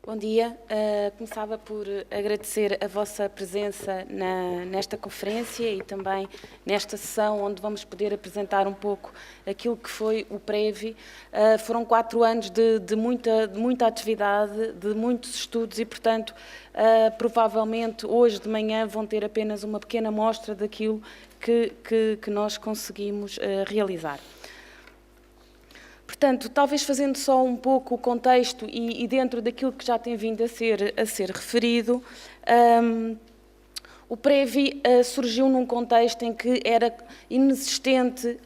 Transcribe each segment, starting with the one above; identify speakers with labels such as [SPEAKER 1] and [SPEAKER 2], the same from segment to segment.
[SPEAKER 1] Bom dia. Começava por agradecer a vossa presença nesta conferência e também nesta sessão onde vamos poder apresentar um pouco aquilo que foi o PREVI. Foram 4 anos de muita atividade, de muitos estudos e, portanto, provavelmente hoje de manhã vão ter apenas uma pequena amostra daquilo que nós conseguimos realizar. Portanto, talvez fazendo só um pouco o contexto e dentro daquilo que já tem vindo a ser referido, o PREVI surgiu num contexto em que era inexistente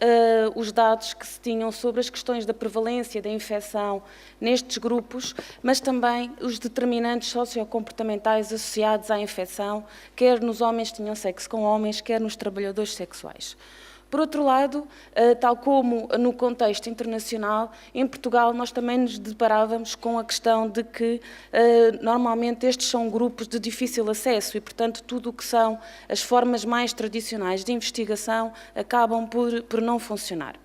[SPEAKER 1] os dados que se tinham sobre as questões da prevalência da infecção nestes grupos, mas também os determinantes sociocomportamentais associados à infecção, quer nos homens que tinham sexo com homens, quer nos trabalhadores sexuais. Por outro lado, tal como no contexto internacional, em Portugal nós também nos deparávamos com a questão de que normalmente estes são grupos de difícil acesso e, portanto, tudo o que são as formas mais tradicionais de investigação acabam por não funcionar.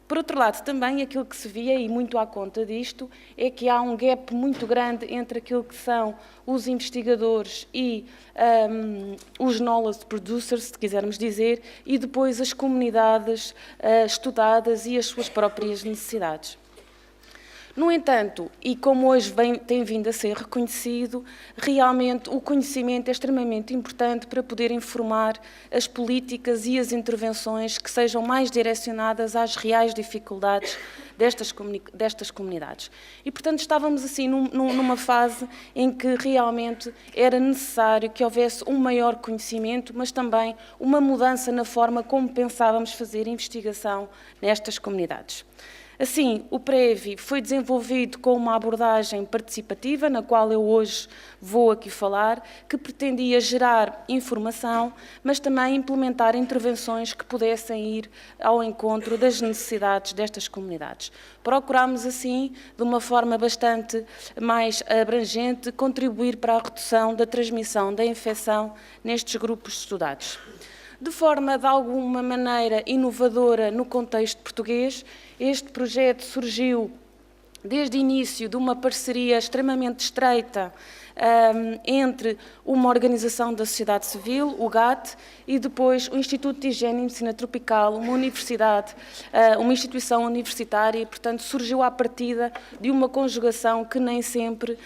[SPEAKER 1] Por outro lado, também aquilo que se via, e muito à conta disto, é que há um gap muito grande entre aquilo que são os investigadores e os knowledge producers, se quisermos dizer, e depois as comunidades estudadas e as suas próprias necessidades. No entanto, e como hoje tem vindo a ser reconhecido, realmente o conhecimento é extremamente importante para poder informar as políticas e as intervenções que sejam mais direcionadas às reais dificuldades destas comunidades. E, portanto, estávamos assim numa fase em que realmente era necessário que houvesse um maior conhecimento, mas também uma mudança na forma como pensávamos fazer investigação nestas comunidades. Assim, o PREVI foi desenvolvido com uma abordagem participativa, na qual eu hoje vou aqui falar, que pretendia gerar informação, mas também implementar intervenções que pudessem ir ao encontro das necessidades destas comunidades. Procurámos, assim, de uma forma bastante mais abrangente, contribuir para a redução da transmissão da infecção nestes grupos estudados. De forma, de alguma maneira, inovadora no contexto português, este projeto surgiu desde o início de uma parceria extremamente estreita entre uma organização da sociedade civil, o GAT, e depois o Instituto de Higiene e Medicina Tropical, uma universidade, uma instituição universitária, e, portanto, surgiu à partida de uma conjugação que nem sempre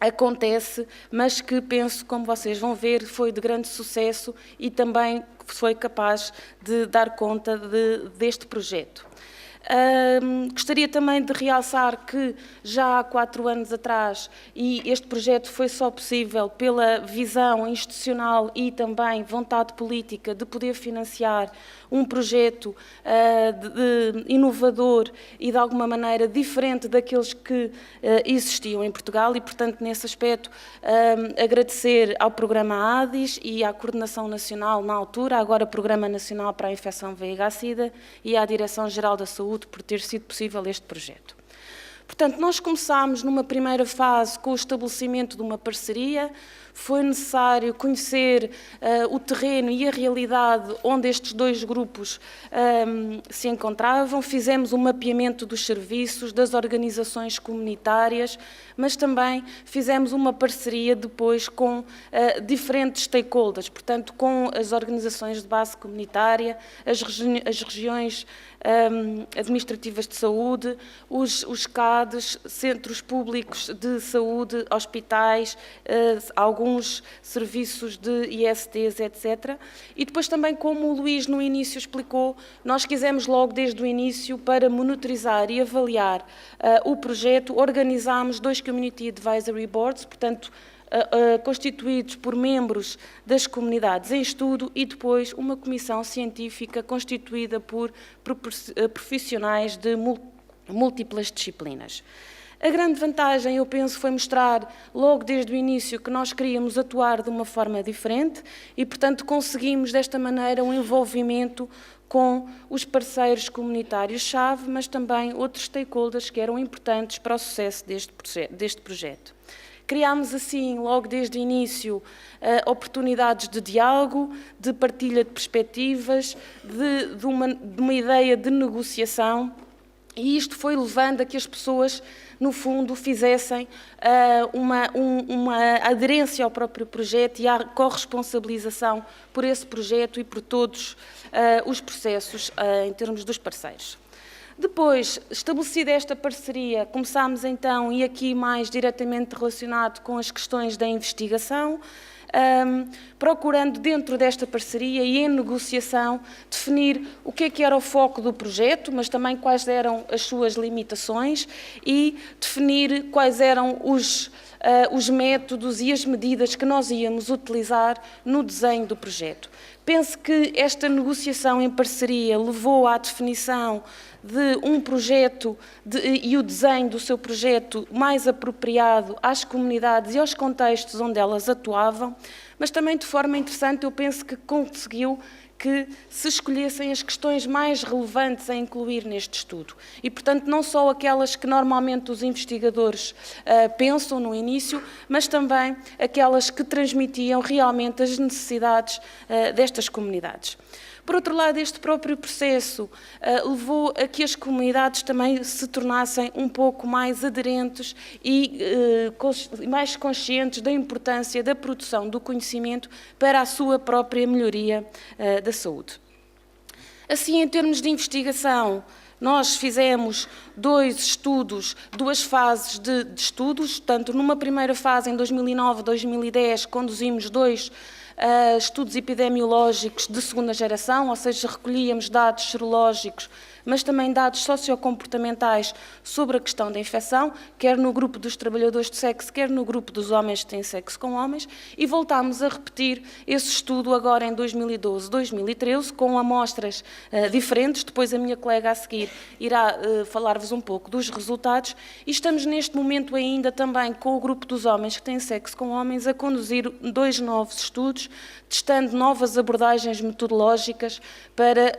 [SPEAKER 1] acontece, mas que penso, como vocês vão ver, foi de grande sucesso e também foi capaz de dar conta deste projeto. Gostaria também de realçar que já há 4 anos atrás, e este projeto foi só possível pela visão institucional e também vontade política de poder financiar um projeto inovador e de alguma maneira diferente daqueles que existiam em Portugal e, portanto, nesse aspecto, agradecer ao programa ADIS e à Coordenação Nacional na altura, agora Programa Nacional para a Infecção VIH-Sida, e à Direção-Geral da Saúde por ter sido possível este projeto. Portanto, nós começámos numa primeira fase com o estabelecimento de uma parceria. Foi necessário conhecer o terreno e a realidade onde estes dois grupos se encontravam. Fizemos um mapeamento dos serviços, das organizações comunitárias, mas também fizemos uma parceria depois com diferentes stakeholders, portanto, com as organizações de base comunitária, as regiões administrativas de saúde, os CADs, centros públicos de saúde, hospitais, alguns serviços de ISTs, etc. E depois também, como o Luís no início explicou, nós quisemos logo desde o início, para monitorizar e avaliar o projeto, organizámos 2 Community Advisory Boards, portanto, constituídos por membros das comunidades em estudo, e depois uma comissão científica constituída por profissionais de múltiplas disciplinas. A grande vantagem, eu penso, foi mostrar logo desde o início que nós queríamos atuar de uma forma diferente e, portanto, conseguimos desta maneira um envolvimento com os parceiros comunitários-chave, mas também outros stakeholders que eram importantes para o sucesso deste projeto. Criámos, assim, logo desde o início, oportunidades de diálogo, de partilha de perspectivas, de uma ideia de negociação E isto foi levando a que as pessoas, no fundo, fizessem uma aderência ao próprio projeto e à corresponsabilização por esse projeto e por todos os processos em termos dos parceiros. Depois, estabelecida esta parceria, começámos então, e aqui mais diretamente relacionado com as questões da investigação, procurando dentro desta parceria e em negociação definir o que era o foco do projeto, mas também quais eram as suas limitações e definir quais eram os métodos e as medidas que nós íamos utilizar no desenho do projeto. Penso que esta negociação em parceria levou à definição de um projeto e o desenho do seu projeto mais apropriado às comunidades e aos contextos onde elas atuavam, mas também de forma interessante eu penso que conseguiu que se escolhessem as questões mais relevantes a incluir neste estudo. E, portanto, não só aquelas que normalmente os investigadores pensam no início, mas também aquelas que transmitiam realmente as necessidades destas comunidades. Por outro lado, este próprio processo levou a que as comunidades também se tornassem um pouco mais aderentes e mais conscientes da importância da produção do conhecimento para a sua própria melhoria da saúde. Assim, em termos de investigação, nós fizemos duas fases de estudos, tanto numa primeira fase, em 2009 e 2010, conduzimos 2 estudos epidemiológicos de segunda geração, ou seja, recolhíamos dados serológicos, mas também dados sociocomportamentais sobre a questão da infecção, quer no grupo dos trabalhadores de sexo, quer no grupo dos homens que têm sexo com homens, e voltámos a repetir esse estudo agora em 2012, 2013, com amostras diferentes. Depois a minha colega a seguir irá falar-vos um pouco dos resultados, e estamos neste momento ainda também com o grupo dos homens que têm sexo com homens a conduzir 2 novos estudos, testando novas abordagens metodológicas para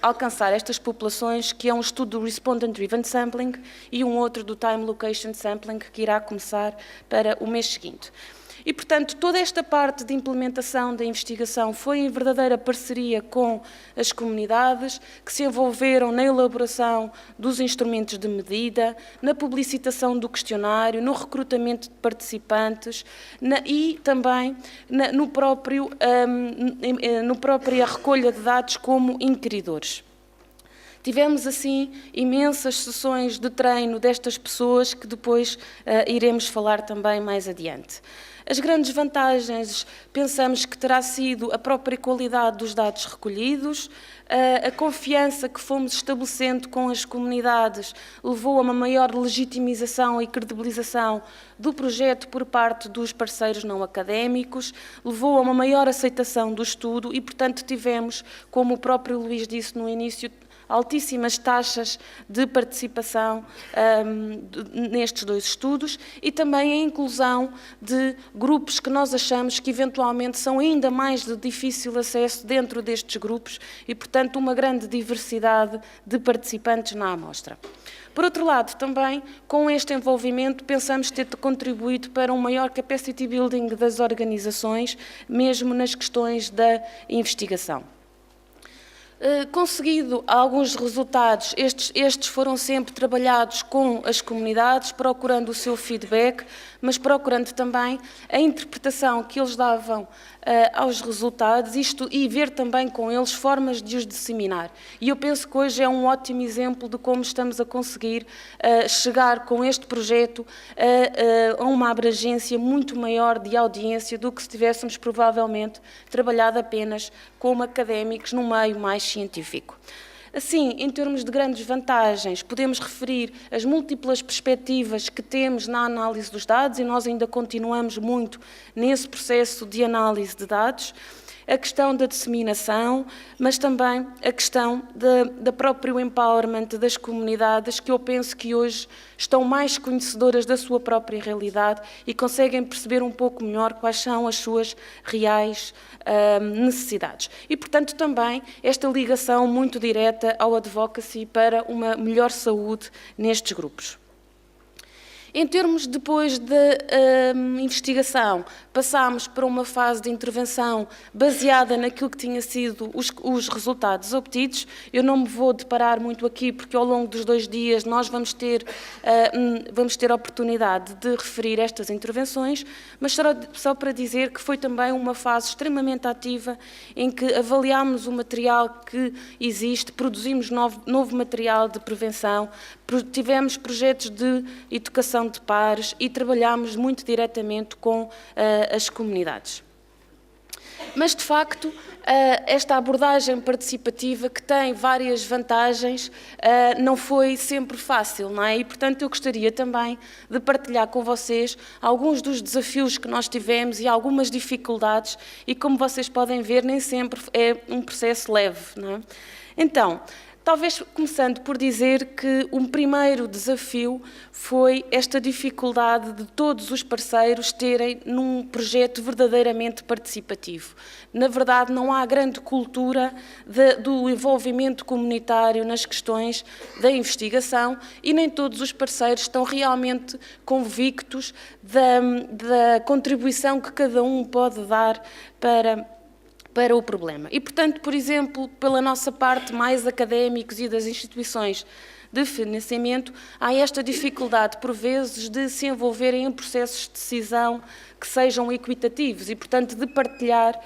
[SPEAKER 1] alcançar estas populações, que é um estudo do Respondent Driven Sampling e um outro do Time Location Sampling, que irá começar para o mês seguinte. E, portanto, toda esta parte de implementação da investigação foi em verdadeira parceria com as comunidades, que se envolveram na elaboração dos instrumentos de medida, na publicitação do questionário, no recrutamento de participantes e também na própria recolha de dados como inquiridores. Tivemos, assim, imensas sessões de treino destas pessoas que depois iremos falar também mais adiante. As grandes vantagens, pensamos que terá sido a própria qualidade dos dados recolhidos, a confiança que fomos estabelecendo com as comunidades levou a uma maior legitimização e credibilização do projeto por parte dos parceiros não académicos, levou a uma maior aceitação do estudo e, portanto, tivemos, como o próprio Luís disse no início, altíssimas taxas de participação nestes 2 estudos e também a inclusão de grupos que nós achamos que eventualmente são ainda mais de difícil acesso dentro destes grupos e, portanto, uma grande diversidade de participantes na amostra. Por outro lado, também, com este envolvimento, pensamos ter contribuído para um maior capacity building das organizações, mesmo nas questões da investigação. Conseguido alguns resultados, estes foram sempre trabalhados com as comunidades, procurando o seu feedback, mas procurando também a interpretação que eles davam aos resultados e ver também com eles formas de os disseminar. E eu penso que hoje é um ótimo exemplo de como estamos a conseguir chegar com este projeto a uma abrangência muito maior de audiência do que se tivéssemos provavelmente trabalhado apenas como académicos num meio mais científico. Assim, em termos de grandes vantagens, podemos referir as múltiplas perspectivas que temos na análise dos dados, e nós ainda continuamos muito nesse processo de análise de dados, a questão da disseminação, mas também a questão da próprio empowerment das comunidades, que eu penso que hoje estão mais conhecedoras da sua própria realidade e conseguem perceber um pouco melhor quais são as suas reais necessidades. E, portanto, também esta ligação muito direta ao advocacy para uma melhor saúde nestes grupos. Em termos depois de investigação, passámos para uma fase de intervenção baseada naquilo que tinha sido os resultados obtidos. Eu não me vou deparar muito aqui, porque ao longo dos 2 dias nós vamos ter a oportunidade de referir estas intervenções, mas só para dizer que foi também uma fase extremamente ativa, em que avaliámos o material que existe, produzimos novo material de prevenção, tivemos projetos de educação de pares e trabalhámos muito diretamente com as comunidades. Mas, de facto, esta abordagem participativa, que tem várias vantagens, não foi sempre fácil, não é? E, portanto, eu gostaria também de partilhar com vocês alguns dos desafios que nós tivemos e algumas dificuldades, e como vocês podem ver, nem sempre é um processo leve, não é? Então, talvez começando por dizer que um primeiro desafio foi esta dificuldade de todos os parceiros terem num projeto verdadeiramente participativo. Na verdade, não há grande cultura do envolvimento comunitário nas questões da investigação e nem todos os parceiros estão realmente convictos da contribuição que cada um pode dar para o problema. E, portanto, por exemplo, pela nossa parte, mais académicos e das instituições de financiamento, há esta dificuldade, por vezes, de se envolverem em processos de decisão que sejam equitativos e, portanto, de partilhar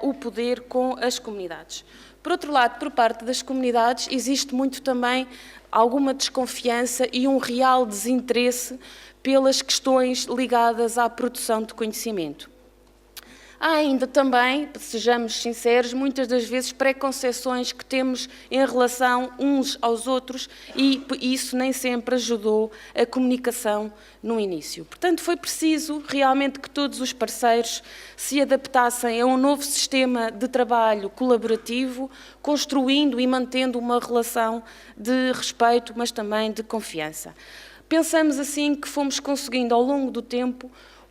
[SPEAKER 1] o poder com as comunidades. Por outro lado, por parte das comunidades, existe muito também alguma desconfiança e um real desinteresse pelas questões ligadas à produção de conhecimento. Há ainda também, sejamos sinceros, muitas das vezes preconceições que temos em relação uns aos outros e isso nem sempre ajudou a comunicação no início. Portanto, foi preciso realmente que todos os parceiros se adaptassem a um novo sistema de trabalho colaborativo, construindo e mantendo uma relação de respeito, mas também de confiança. Pensamos assim que fomos conseguindo ao longo do tempo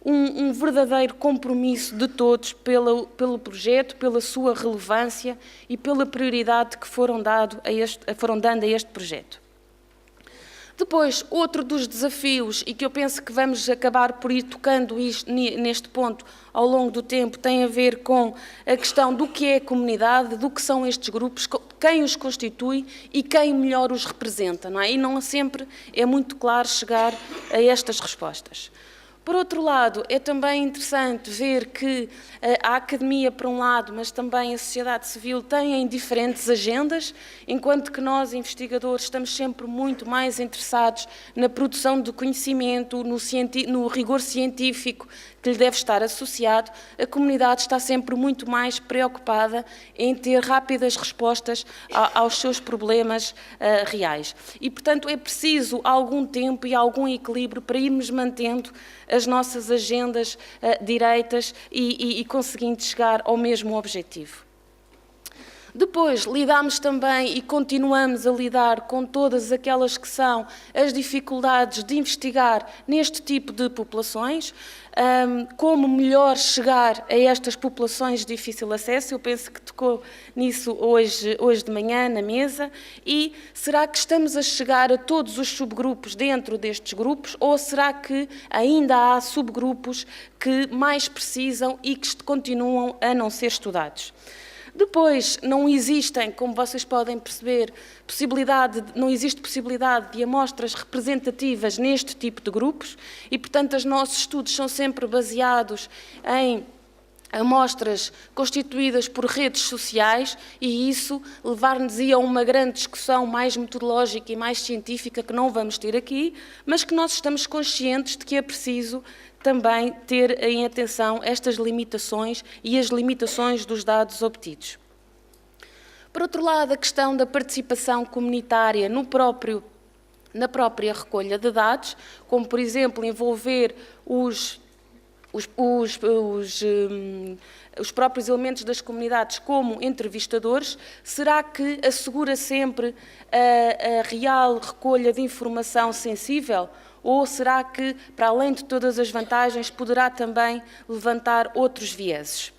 [SPEAKER 1] um verdadeiro compromisso de todos pelo projeto, pela sua relevância e pela prioridade que foram dando a este projeto. Depois, outro dos desafios, e que eu penso que vamos acabar por ir tocando neste ponto ao longo do tempo, tem a ver com a questão do que é a comunidade, do que são estes grupos, quem os constitui e quem melhor os representa, não é? E não sempre é muito claro chegar a estas respostas. Por outro lado, é também interessante ver que a academia, por um lado, mas também a sociedade civil têm diferentes agendas, enquanto que nós, investigadores, estamos sempre muito mais interessados na produção de conhecimento, no rigor científico que lhe deve estar associado. A comunidade está sempre muito mais preocupada em ter rápidas respostas aos seus problemas reais. E, portanto, é preciso algum tempo e algum equilíbrio para irmos mantendo as nossas agendas direitas e conseguindo chegar ao mesmo objetivo. Depois, lidamos também e continuamos a lidar com todas aquelas que são as dificuldades de investigar neste tipo de populações, como melhor chegar a estas populações de difícil acesso. Eu penso que tocou nisso hoje de manhã na mesa. E será que estamos a chegar a todos os subgrupos dentro destes grupos ou será que ainda há subgrupos que mais precisam e que continuam a não ser estudados? Depois, não existem, como vocês podem perceber, não existe possibilidade de amostras representativas neste tipo de grupos e, portanto, os nossos estudos são sempre baseados em amostras constituídas por redes sociais e isso levar-nos-ia a uma grande discussão mais metodológica e mais científica que não vamos ter aqui, mas que nós estamos conscientes de que é preciso também ter em atenção estas limitações e as limitações dos dados obtidos. Por outro lado, a questão da participação comunitária na própria recolha de dados, como, por exemplo, envolver os próprios elementos das comunidades como entrevistadores, será que assegura sempre a real recolha de informação sensível? Ou será que, para além de todas as vantagens, poderá também levantar outros vieses?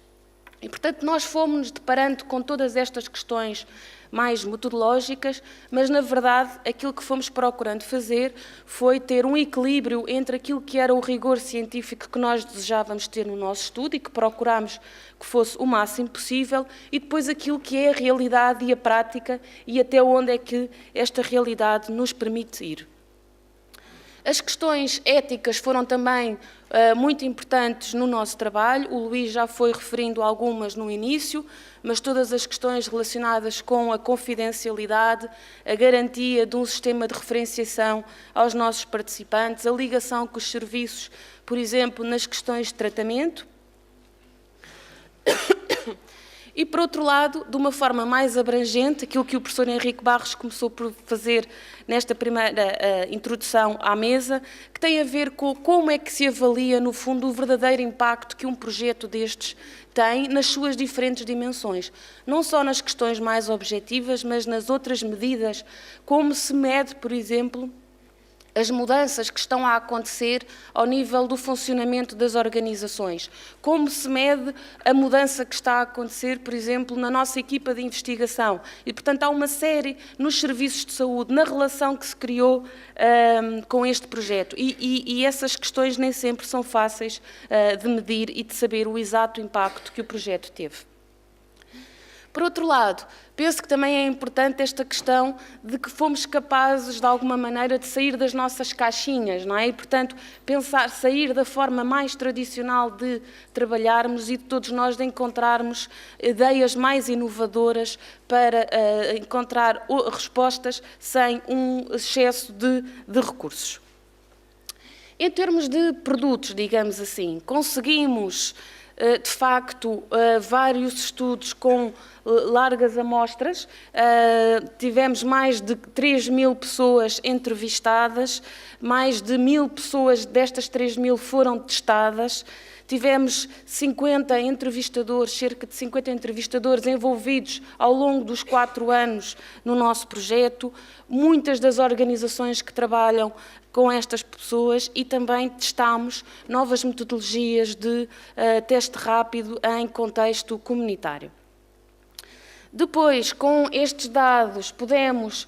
[SPEAKER 1] E, portanto, nós fomos-nos deparando com todas estas questões mais metodológicas, mas, na verdade, aquilo que fomos procurando fazer foi ter um equilíbrio entre aquilo que era o rigor científico que nós desejávamos ter no nosso estudo e que procurámos que fosse o máximo possível, e depois aquilo que é a realidade e a prática e até onde é que esta realidade nos permite ir. As questões éticas foram também muito importantes no nosso trabalho. O Luís já foi referindo algumas no início, mas todas as questões relacionadas com a confidencialidade, a garantia de um sistema de referenciação aos nossos participantes, a ligação com os serviços, por exemplo, nas questões de tratamento. E, por outro lado, de uma forma mais abrangente, aquilo que o professor Henrique Barros começou por fazer nesta primeira introdução à mesa, que tem a ver com como é que se avalia, no fundo, o verdadeiro impacto que um projeto destes tem nas suas diferentes dimensões. Não só nas questões mais objetivas, mas nas outras medidas, como se mede, por exemplo, as mudanças que estão a acontecer ao nível do funcionamento das organizações. Como se mede a mudança que está a acontecer, por exemplo, na nossa equipa de investigação. E, portanto, há uma série nos serviços de saúde, na relação que se criou com este projeto. E essas questões nem sempre são fáceis de medir e de saber o exato impacto que o projeto teve. Por outro lado, penso que também é importante esta questão de que fomos capazes, de alguma maneira, de sair das nossas caixinhas, não é? E, portanto, sair da forma mais tradicional de trabalharmos e de todos nós de encontrarmos ideias mais inovadoras para encontrar respostas sem um excesso de recursos. Em termos de produtos, digamos assim, conseguimos de facto, vários estudos com largas amostras. Tivemos mais de 3.000 pessoas entrevistadas, mais de 1.000 pessoas destas 3.000 foram testadas. Tivemos 50 entrevistadores, cerca de 50 entrevistadores envolvidos ao longo dos 4 anos no nosso projeto, muitas das organizações que trabalham com estas pessoas, e também testámos novas metodologias de teste rápido em contexto comunitário. Depois, com estes dados, podemos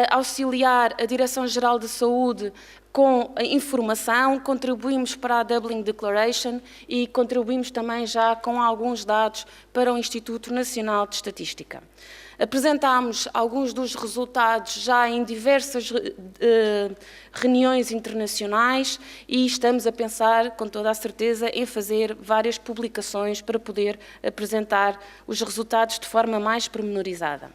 [SPEAKER 1] auxiliar a Direção-Geral de Saúde com a informação, contribuímos para a Dublin Declaration e contribuímos também já com alguns dados para o Instituto Nacional de Estatística. Apresentámos alguns dos resultados já em diversas reuniões internacionais e estamos a pensar, com toda a certeza, em fazer várias publicações para poder apresentar os resultados de forma mais pormenorizada.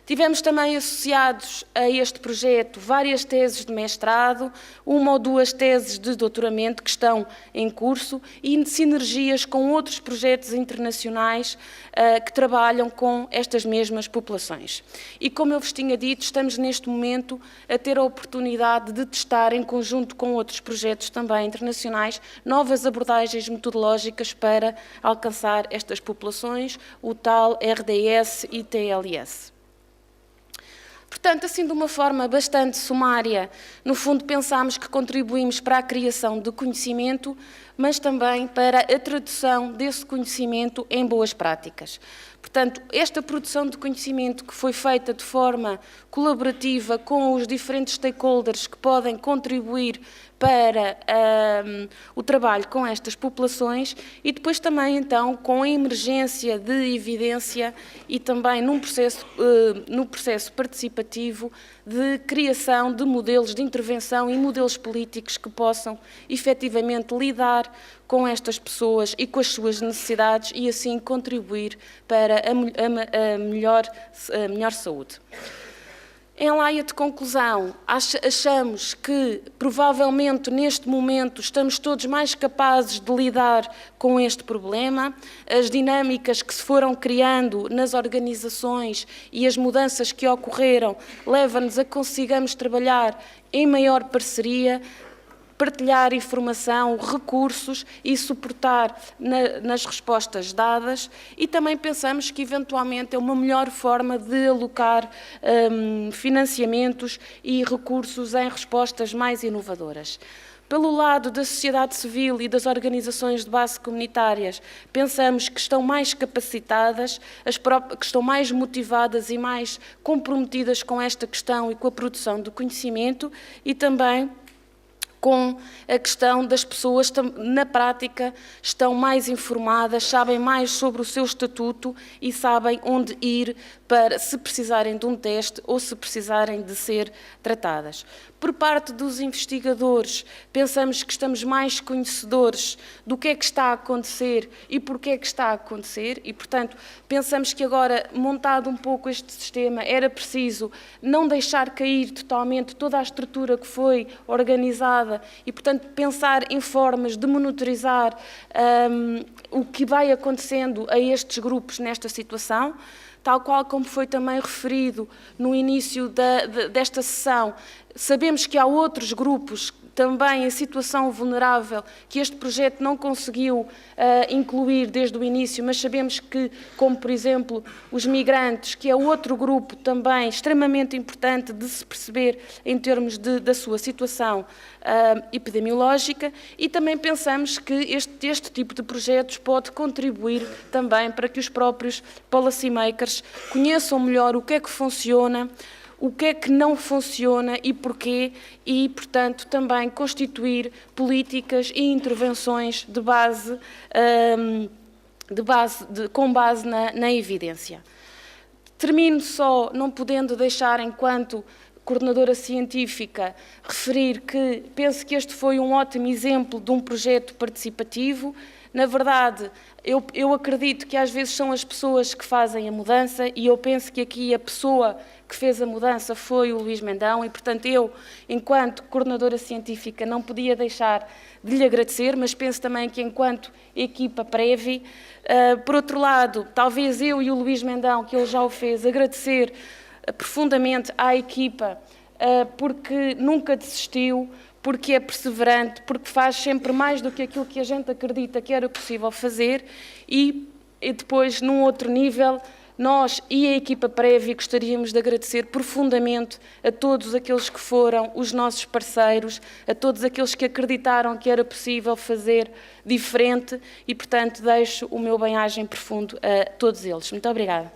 [SPEAKER 1] Tivemos também associados a este projeto várias teses de mestrado, 1 ou 2 teses de doutoramento que estão em curso e sinergias com outros projetos internacionais que trabalham com estas mesmas populações. E, como eu vos tinha dito, estamos neste momento a ter a oportunidade de testar, em conjunto com outros projetos também internacionais, novas abordagens metodológicas para alcançar estas populações, o tal RDS e TLS. Portanto, assim, de uma forma bastante sumária, no fundo pensámos que contribuímos para a criação de conhecimento, mas também para a tradução desse conhecimento em boas práticas. Portanto, esta produção de conhecimento que foi feita de forma colaborativa com os diferentes stakeholders que podem contribuir para o trabalho com estas populações e depois também, então, com a emergência de evidência e também no processo participativo de criação de modelos de intervenção e modelos políticos que possam efetivamente lidar com estas pessoas e com as suas necessidades e assim contribuir para a melhor saúde. Em laia de conclusão, achamos que, provavelmente, neste momento, estamos todos mais capazes de lidar com este problema. As dinâmicas que se foram criando nas organizações e as mudanças que ocorreram levam-nos a consigamos trabalhar em maior parceria, partilhar informação, recursos e suportar nas respostas dadas, e também pensamos que eventualmente é uma melhor forma de alocar financiamentos e recursos em respostas mais inovadoras. Pelo lado da sociedade civil e das organizações de base comunitárias, pensamos que estão mais capacitadas, que estão mais motivadas e mais comprometidas com esta questão e com a produção do conhecimento, e também com a questão das pessoas, na prática, estão mais informadas, sabem mais sobre o seu estatuto e sabem onde ir para, se precisarem de um teste ou se precisarem de ser tratadas. Por parte dos investigadores, pensamos que estamos mais conhecedores do que é que está a acontecer e porque é que está a acontecer e, portanto, pensamos que agora, montado um pouco este sistema, era preciso não deixar cair totalmente toda a estrutura que foi organizada e, portanto, pensar em formas de monitorizar o que vai acontecendo a estes grupos nesta situação. Tal qual como foi também referido no início desta sessão, sabemos que há outros grupos também em situação vulnerável que este projeto não conseguiu incluir desde o início, mas sabemos que, como por exemplo, os migrantes, que é outro grupo também extremamente importante de se perceber em termos da sua situação epidemiológica, e também pensamos que este tipo de projetos pode contribuir também para que os próprios policymakers conheçam melhor o que é que funciona, o que é que não funciona e porquê, e, portanto, também constituir políticas e intervenções com base na evidência. Termino só, não podendo deixar, enquanto coordenadora científica, referir que penso que este foi um ótimo exemplo de um projeto participativo. Na verdade, eu acredito que às vezes são as pessoas que fazem a mudança e eu penso que aqui a pessoa que fez a mudança foi o Luís Mendão e, portanto, eu, enquanto coordenadora científica, não podia deixar de lhe agradecer, mas penso também que, enquanto equipa Previ, por outro lado, talvez eu e o Luís Mendão, que ele já o fez, agradecer profundamente à equipa, porque nunca desistiu, porque é perseverante, porque faz sempre mais do que aquilo que a gente acredita que era possível fazer e depois, num outro nível, nós e a equipa Previ gostaríamos de agradecer profundamente a todos aqueles que foram os nossos parceiros, a todos aqueles que acreditaram que era possível fazer diferente e, portanto, deixo o meu bem-aja profundo a todos eles. Muito obrigada.